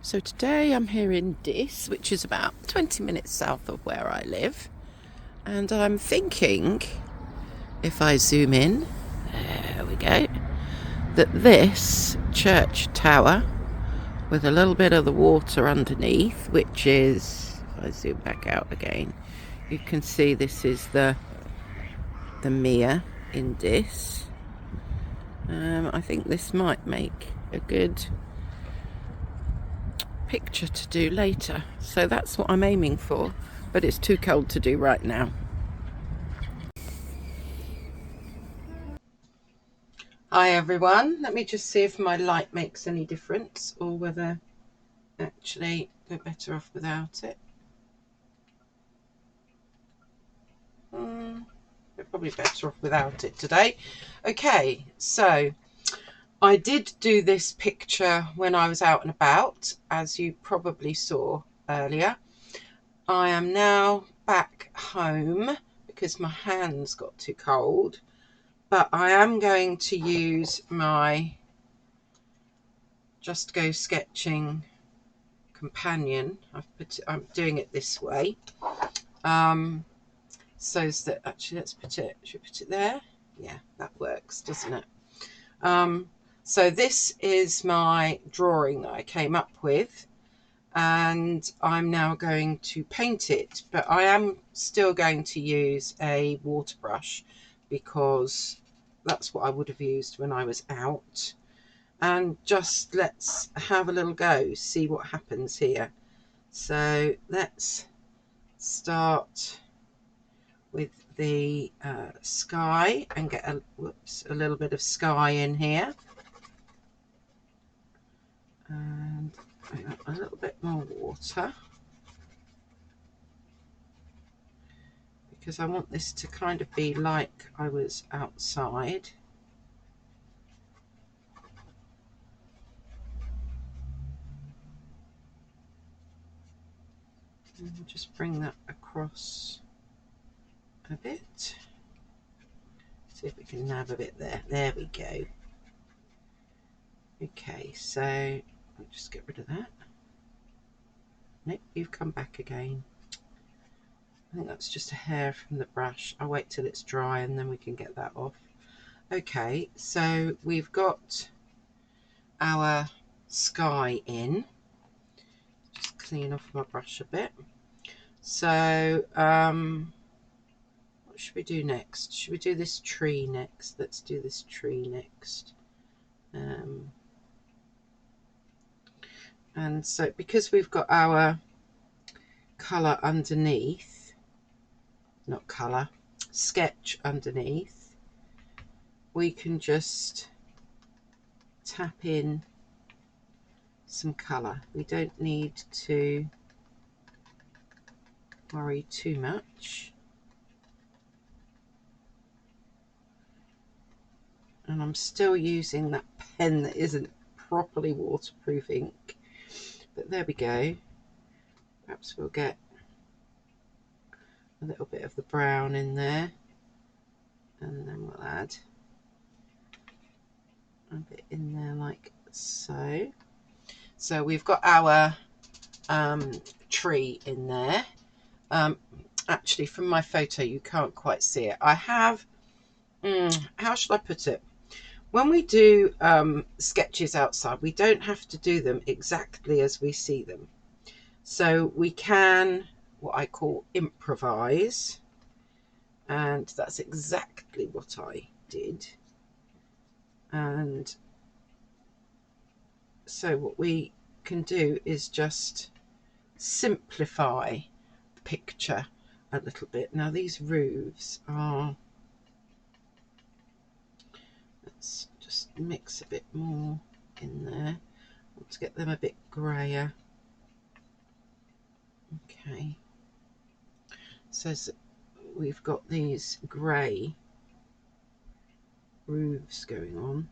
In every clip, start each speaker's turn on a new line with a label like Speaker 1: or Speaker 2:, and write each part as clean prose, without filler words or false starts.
Speaker 1: So today I'm here in Dis, which is about 20 minutes south of where I live, and I'm thinking, if I zoom in, there we go, that this church tower with a little bit of the water underneath, which is, if I zoom back out again, you can see this is the mere in Dis. I think this might make a good picture to do later, so that's what I'm aiming for, but it's too cold to do right now. Hi everyone, let me just see if my light makes any difference or whether actually we're better off without it. We're probably better off without it today. Okay, so I did do this picture when I was out and about, as you probably saw earlier. I am now back home because my hands got too cold, but I am going to use my Just Go Sketching companion. I'm doing it this way, so that actually should we put it there? Yeah, that works, doesn't it? So this is my drawing that I came up with, and I'm now going to paint it, but I am still going to use a water brush because that's what I would have used when I was out. And just let's have a little go, see what happens here. So let's start with the sky and get a little bit of sky in here, and a little bit more water because I want this to kind of be like I was outside. And we'll just bring that across a bit. See if we can nab a bit there. There we go. Okay, so I'll just get rid of that. Nope, you've come back again. I think that's just a hair from the brush. I'll wait till it's dry and then we can get that off. Okay, so we've got our sky in. Just clean off my brush a bit. So what should we do next? Should we do this tree next? Let's do this tree next. And so because we've got our colour underneath, not colour, sketch underneath, we can just tap in some colour. We don't need to worry too much. And I'm still using that pen that isn't properly waterproof ink, but there we go. Perhaps we'll get a little bit of the brown in there, and then we'll add a bit in there like so. So we've got our tree in there. Actually, from my photo you can't quite see it. I have, how should I put it? When we do sketches outside, we don't have to do them exactly as we see them. So we can, what I call, improvise. And that's exactly what I did. And so what we can do is just simplify the picture a little bit. Now these roofs are, let's just mix a bit more in there. Let's get them a bit grayer. Okay, so we've got these grey roofs going on.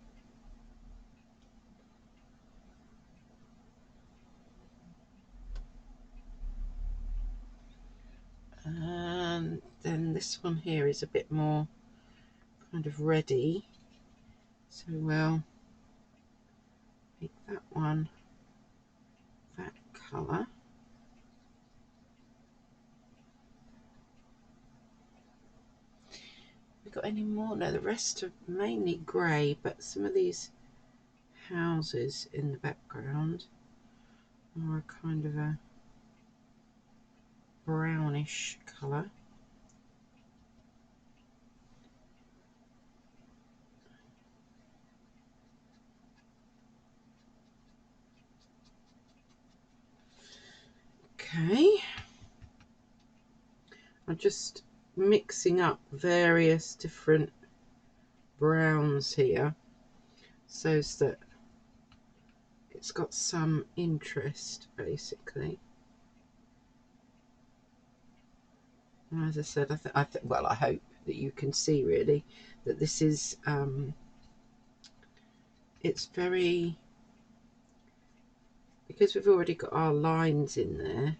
Speaker 1: And then this one here is a bit more kind of ready, so we'll make that one that colour. We got any more? No, the rest are mainly grey, but some of these houses in the background are a kind of a brownish colour. Okay, I'm just mixing up various different browns here so that it's got some interest, basically. And as I said, well, I hope that you can see really that this is it's very, because we've already got our lines in there,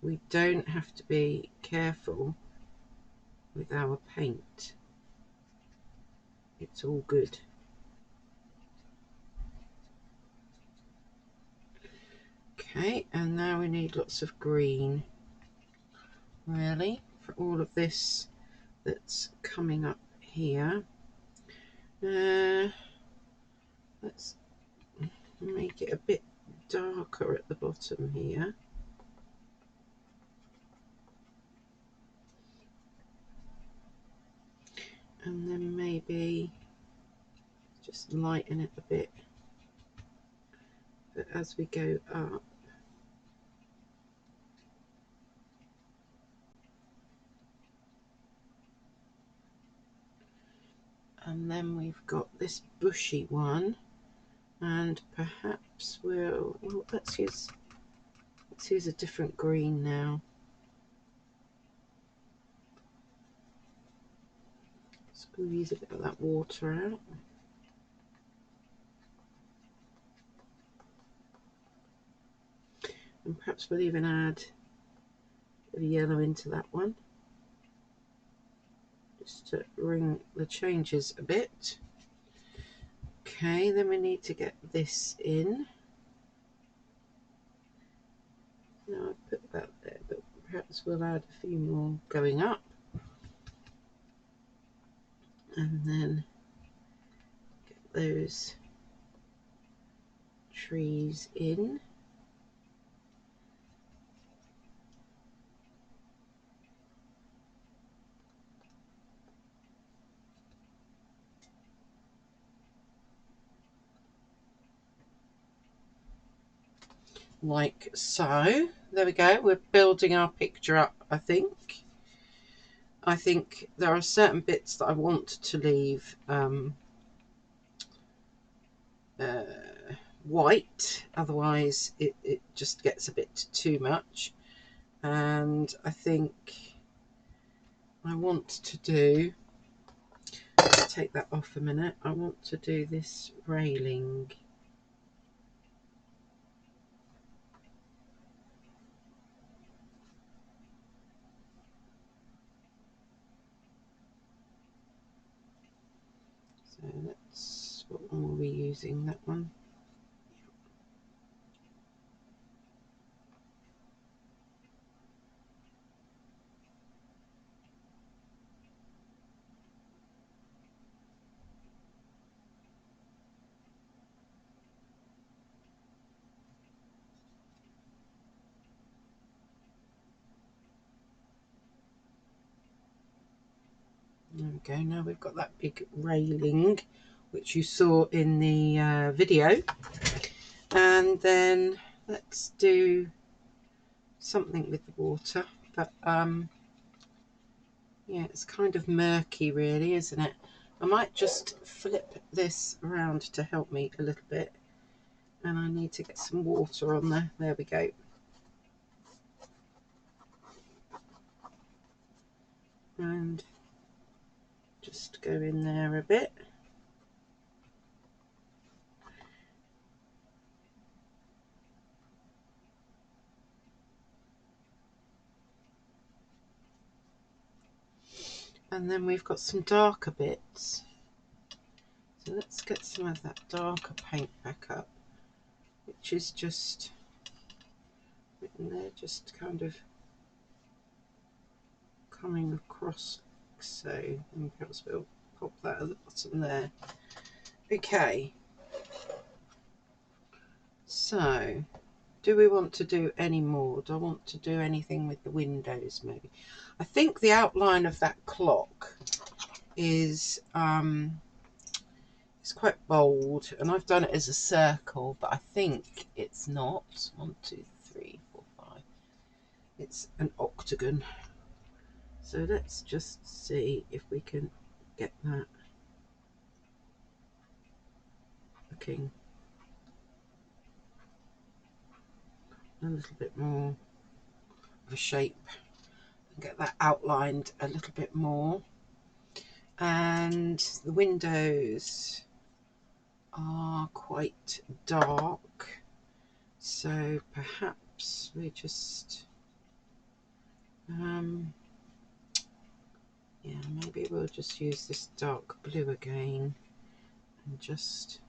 Speaker 1: we don't have to be careful with our paint. It's all good. Okay, and now we need lots of green, really, for all of this that's coming up here. Let's make it a bit darker at the bottom here. And then maybe just lighten it a bit. But as we go up, and then we've got this bushy one, and perhaps well, let's use a different green now. Squeeze a bit of that water out. And perhaps we'll even add a bit of yellow into that one, just to bring the changes a bit. Okay, then we need to get this in. Now I've put that there, but perhaps we'll add a few more going up. And then get those trees in. Like so. There we go. We're building our picture up, I think. I think there are certain bits that I want to leave white, otherwise it just gets a bit too much. And I think I want to do, let's take that off a minute, I want to do this railing. So let's, what one were we using? That one. There we go. Now we've got that big railing which you saw in the video, and then let's do something with the water, but yeah, it's kind of murky really, isn't it? I might just flip this around to help me a little bit, and I need to get some water on there. There we go. And just go in there a bit. And then we've got some darker bits. So let's get some of that darker paint back up, which is just And they're just kind of coming across like so, and perhaps we'll pop that at the bottom there. Okay, so do we want to do any more? Do I want to do anything with the windows maybe? I think the outline of that clock is it's quite bold, and I've done it as a circle, but I think it's not. 1, 2, 3, 4, 5. It's an octagon. So let's just see if we can get that looking a little bit more of a shape, and get that outlined a little bit more. And the windows are quite dark, so perhaps we just yeah, maybe we'll just use this dark blue again and just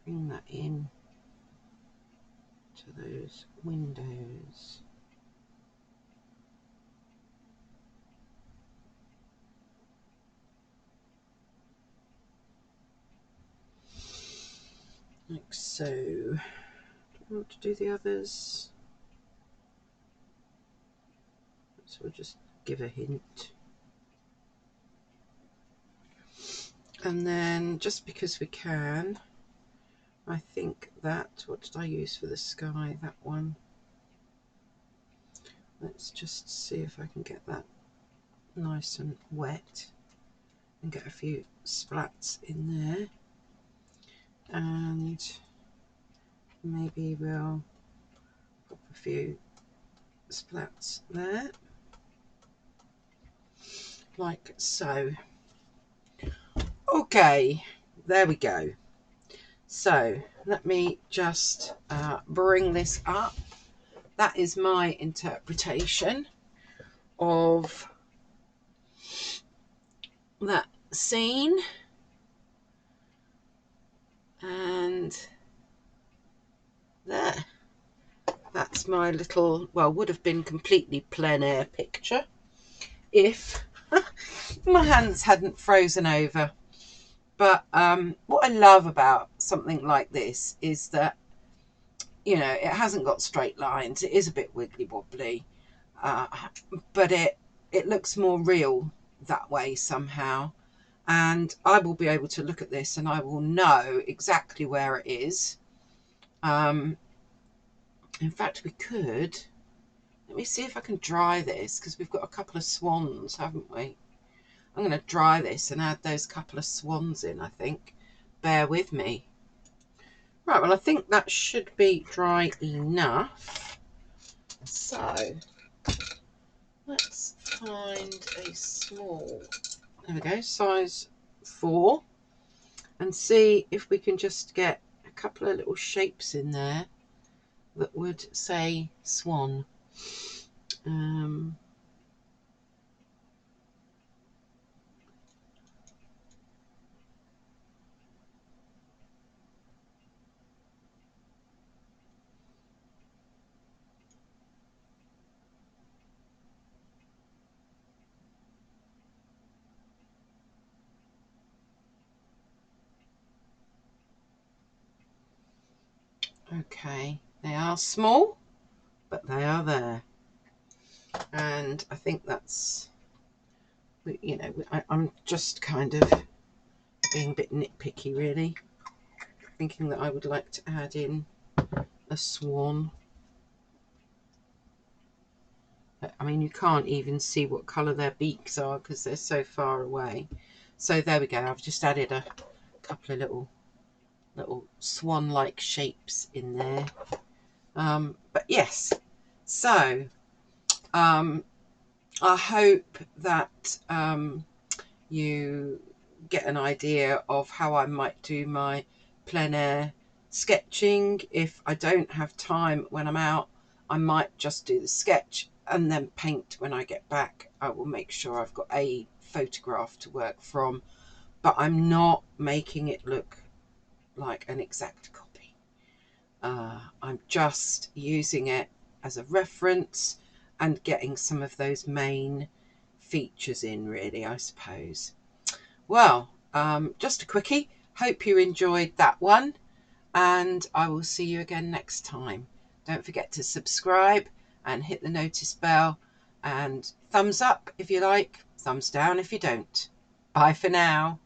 Speaker 1: bring that in to those windows. Like so. Do we want to do the others? So we'll just give a hint. And then, just because we can, I think that, what did I use for the sky? That one. Let's just see if I can get that nice and wet and get a few splats in there. And maybe we'll pop a few splats there, like so. Okay, there we go. So let me just bring this up. That is my interpretation of that scene. And there, that's my little, well, would have been completely plein air picture if my hands hadn't frozen over. But what I love about something like this is that, you know, it hasn't got straight lines. It is a bit wiggly wobbly, but it looks more real that way somehow. And I will be able to look at this and I will know exactly where it is. In fact, we could, let me see if I can dry this, because we've got a couple of swans, haven't we? I'm going to dry this and add those couple of swans in, I think. Bear with me. Right, well, I think that should be dry enough. So let's find a small, there we go, size 4, and see if we can just get a couple of little shapes in there that would say swan. Okay, they are small, but they are there. And I think that's, you know, I'm just kind of being a bit nitpicky, really. Thinking that I would like to add in a swan. I mean, you can't even see what colour their beaks are because they're so far away. So there we go. I've just added a couple of little swan-like shapes in there. But yes, so I hope that you get an idea of how I might do my plein air sketching. If I don't have time when I'm out, I might just do the sketch and then paint when I get back. I will make sure I've got a photograph to work from, but I'm not making it look like an exact copy. I'm just using it as a reference and getting some of those main features in, really, I suppose. Well, just a quickie. Hope you enjoyed that one, and I will see you again next time. Don't forget to subscribe and hit the notice bell, and thumbs up if you like, thumbs down if you don't. Bye for now.